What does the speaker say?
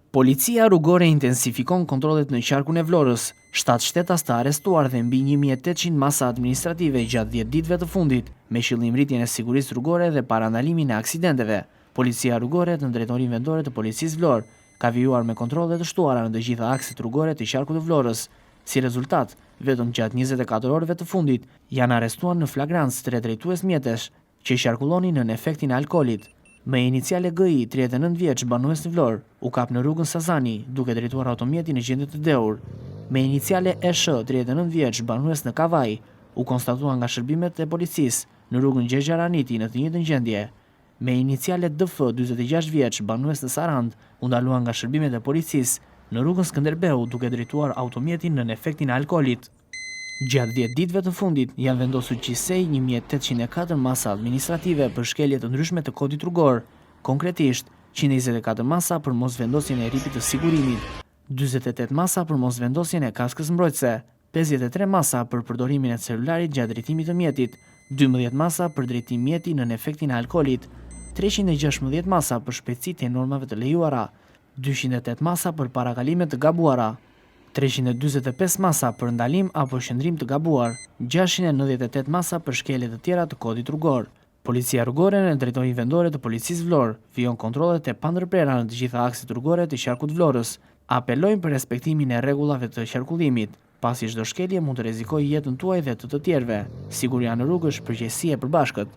Policia rrugore intensifikon kontrollet në qarkun e Vlorës. 7 shtetas të arrestuar dhe mbi 1800 masa administrative gjatë 10 ditëve të fundit, me qëllim rritjen e sigurisë rrugore dhe parandalimin e aksidenteve. Policia rrugore në drejtorinë vendore të policisë Vlorë ka vijuar me kontrolle të shtuara në të gjitha akset rrugore të qarkut të Vlorës. Si rezultat, vetëm gjatë 24 orëve të fundit janë arrestuar në flagrancë 3 drejtues mjetesh që qarkullonin nën efektin e alkoolit. Me iniciale GI, 39 vjeç banues në Vlorë, u kap në rrugën Sazani, duke drejtuar automjetin në gjendje të dheur. Me iniciale ESH, 39 vjeç banues në Kavaj, u konstatua nga shërbimet e policisë në rrugën Gjergj Araniti në të njëjtën gjendje. Me iniciale DF, 46 vjeç banues në Sarand, u ndalua nga shërbimet e policisë në rrugën Skënderbeu, duke drejtuar automjetin nën efektin e alkoolit. Gjatë 10 ditëve të fundit janë vendosur qisej 1804 masa administrative për shkelje të ndryshme të kodit rrugor, konkretisht 124 masa për mosvendosjen e ripit të sigurimit, 48 masa për mosvendosjen e kaskës mbrojtëse, 53 masa për përdorimin e celularit gjatë drejtimit të mjetit, 12 masa për drejtim mjeti nën efektin e alkoolit, 316 masa për shpejtësitë e normave të lejuara, 208 masa për parakalime të gabuara, 345 masa për ndalim apo shëndrim të gabuar, 698 masa për shkelje të tjera të kodit rrugor. Policia rrugore në drejtorinë vendore të policisë Vlorë vijon kontrollet e pandërprera në të gjitha akset rrugore të qarkut Vlorës. Apelojnë për respektimin e rregullave të qarkullimit, pasi çdo shkelje mund të rrezikojë jetën tuaj dhe të tjerëve. Siguria në rrugë është përgjegjësi e përbashkët.